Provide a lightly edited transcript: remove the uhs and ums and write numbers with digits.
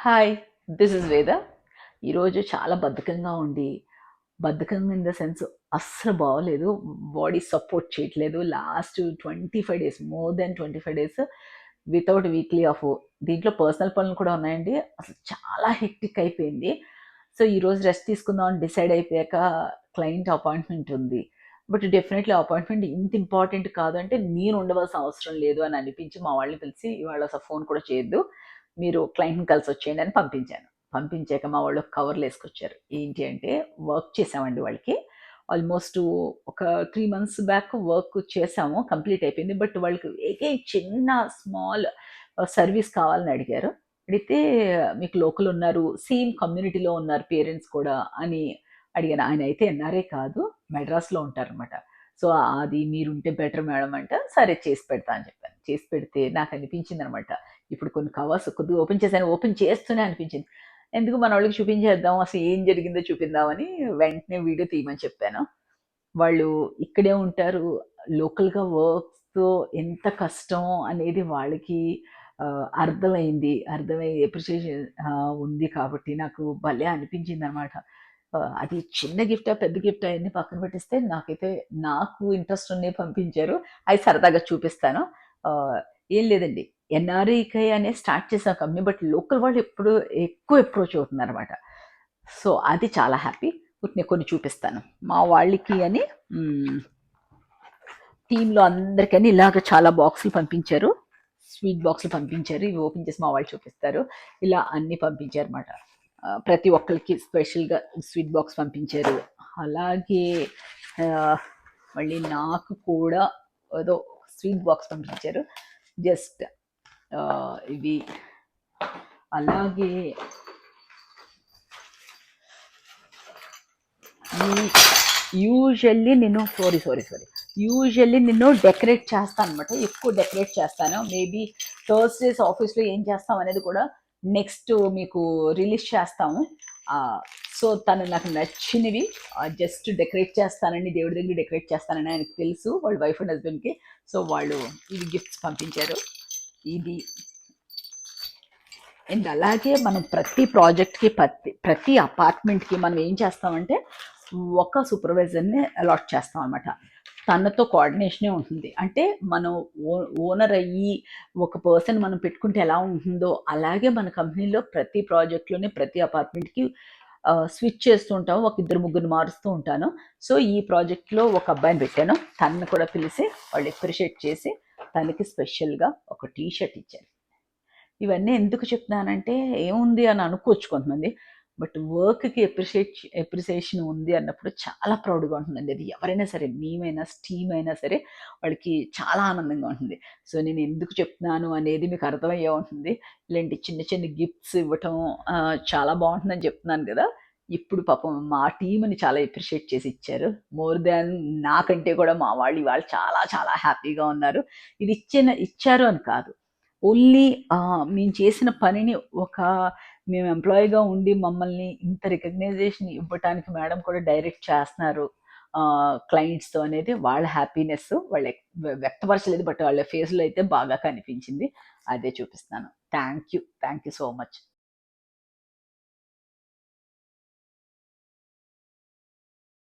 Hi, this is వేద. ఈరోజు చాలా బద్ధకంగా ఉండి, బద్ధకంగా ఇన్ ద సెన్స్ అస్సలు బాగోలేదు. బాడీ సపోర్ట్ చేయట్లేదు. Last 25 days, more than 25 days without weekly off. దీంట్లో పర్సనల్ పనులు కూడా ఉన్నాయండి. అసలు చాలా హెక్టిక్ అయిపోయింది. సో, ఈరోజు రెస్ట్ తీసుకుందాం అని డిసైడ్ అయిపోయాక క్లయింట్ అపాయింట్మెంట్ ఉంది. బట్ డెఫినెట్లీ అపాయింట్మెంట్ ఇంత ఇంపార్టెంట్ కాదు అంటే నేను ఉండవలసిన అవసరం లేదు అని అనిపించి మా వాళ్ళని పిలిచి ఇవాళ అసలు ఫోన్ కూడా చేయొద్దు, మీరు క్లయింట్ని కలిసి వచ్చేయండి అని పంపించాను. పంపించాక మా వాళ్ళు కవర్లు వేసుకొచ్చారు. ఏంటి అంటే వర్క్ చేసామండి వాళ్ళకి. ఆల్మోస్ట్ ఒక 3 months బ్యాక్ వర్క్ చేసాము, కంప్లీట్ అయిపోయింది. బట్ వాళ్ళకి ఏకే చిన్న స్మాల్ సర్వీస్ కావాలని అడిగారు. అడిగితే మీకు లోకల్ ఉన్నారు, సేమ్ కమ్యూనిటీలో ఉన్నారు పేరెంట్స్ కూడా అని అడిగాను. ఆయన అయితే ఎన్ఆర్ఐ కాదు, మెడ్రాస్లో ఉంటారనమాట. సో అది మీరుంటే బెటర్ మేడం అంటే సరే చేసి పెడతా అని చెప్పాను. చేసి పెడితే నాకు అనిపించింది అనమాట, ఇప్పుడు కొన్ని కవర్స్ కొద్దిగా ఓపెన్ చేశాను. ఓపెన్ చేస్తూనే అనిపించింది, ఎందుకు మన వాళ్ళకి చూపించేద్దాం, అసలు ఏం జరిగిందో చూపిద్దామని వెంటనే వీడియో తీయమని చెప్పాను. వాళ్ళు ఇక్కడే ఉంటారు. లోకల్‌గా వర్క్స్‌తో ఎంత కష్టం అనేది వాళ్ళకి అర్థమైంది. అర్థమై అప్రిషియేషన్ ఉంది కాబట్టి నాకు భలే అనిపించిందనమాట. అది చిన్న గిఫ్టా, పెద్ద గిఫ్టా అయన్నీ పక్కన పెట్టేస్తే నాకైతే నాకు ఇంట్రెస్ట్ ఉన్నయి పంపించారు. అయి సరదాగా చూపిస్తాను. ఆహ్, ఏం లేదండి. ఎన్ఆర్‌ఐ‌కై అనే స్టార్ట్ చేసాం కంపెనీ. బట్ లోకల్ వాళ్ళు ఎప్పుడు ఎక్కువ అప్రోచ్ అవుతున్నారనమాట. సో, అది చాలా హ్యాపీ. నేను కొన్ని చూపిస్తాను. మా వాళ్ళకి అని హ్మ్. టీమ్‌లో అందరికని ఇలాగ చాలా బాక్సులు పంపించారు. స్వీట్ బాక్సులు పంపించారు. ఇవి ఓపెన్ చేసి మా వాళ్ళు చూపిస్తారు. ఇలా అన్నీ పంపించారన్నమాట. ప్రతి ఒక్కళ్ళకి స్పెషల్‌గా స్వీట్ బాక్స్ పంపించారు. అలాగే ఆహ్, మళ్ళీ నాకు కూడా ఏదో స్వీట్ బాక్స్ పంపించారు. జస్ట్ ఇవి. అలాగే యూజువల్లీ నేను యూజువల్లీ నేను డెకరేట్ చేస్తాను అనమాట. ఎక్కువ డెకరేట్ చేస్తాను. మేబీ థర్స్‌డేస్ ఆఫీస్‌లో ఏం చేస్తాం అనేది కూడా నెక్స్ట్ మీకు రిలీజ్ చేస్తాము. సో, తను నాకు నచ్చినవి జస్ట్ డెకరేట్ చేస్తానండి, దేవుడి దగ్గర డెకరేట్ చేస్తానని ఆయనకు తెలుసు, వాళ్ళ వైఫ్ అండ్ హస్బెండ్‌కి. సో, వాళ్ళు ఇవి గిఫ్ట్స్ పంపించారు. ఇది. అండ్ అలాగే మనం ప్రతి ప్రాజెక్ట్‌కి, ప్రతి అపార్ట్మెంట్‌కి మనం ఏం చేస్తామంటే ఒక సూపర్వైజర్‌ని అలాట్ చేస్తాం అనమాట. తనతో కోఆర్డినేషనే ఉంటుంది. అంటే మనం ఓనర్ అయ్యి ఒక పర్సన్ మనం పెట్టుకుంటే ఎలా ఉంటుందో అలాగే మన కంపెనీలో ప్రతి ప్రాజెక్ట్‌లోని ప్రతి అపార్ట్మెంట్‌కి స్విచ్ చేస్తూ ఉంటాము. ఒక ఇద్దరు ముగ్గురు మారుస్తూ ఉంటాను. సో, ఈ ప్రాజెక్ట్‌లో ఒక అబ్బాయిని పెట్టాను. తనని కూడా పిలిసి వాళ్ళు అప్రిషియేట్ చేసి తనకి స్పెషల్‌గా ఒక టీ షర్ట్ ఇచ్చారు. ఇవన్నీ ఎందుకు చెప్తున్నానంటే ఏముంది అని అనుకోవచ్చు కొంతమంది. బట్ వర్క్‌కి అప్రిసియేషన్ ఉంది అన్నప్పుడు చాలా ప్రౌడ్‌గా ఉంటుందండి. అది ఎవరైనా సరే, మేమైనా, టీమ్ అయినా సరే వాళ్ళకి చాలా ఆనందంగా ఉంటుంది. సో, నేను ఎందుకు చెప్తున్నాను అనేది మీకు అర్థమయ్యే ఉంటుంది. ఇలాంటి చిన్న చిన్న గిఫ్ట్స్ ఇవ్వటం చాలా బావుంటుందని చెప్తున్నాను కదా! ఇప్పుడు పాపం మా టీమ్‌ని చాలా అప్రిషియేట్ చేసి ఇచ్చారు. మోర్ దాన్ నాకంటే కూడా మా వాళ్ళు ఇవాళ చాలా చాలా హ్యాపీగా ఉన్నారు. ఇది ఇచ్చారు అని కాదు. ఓన్లీ మేము చేసిన పనిని ఒక మేము ఎంప్లాయీగా ఉండి మమ్మల్ని ఇంత రికగ్నైజేషన్ ఇవ్వటానికి మేడం కూడా డైరెక్ట్ చేస్తున్నారు క్లయింట్స్‌తో అనేది వాళ్ళ హ్యాపీనెస్. వాళ్ళు వ్యక్తపరచలేదు. బట్ వాళ్ళ ఫేస్‌లో అయితే బాగా కనిపించింది. అదే చూపిస్తున్నాను. Thank you. Thank you so much.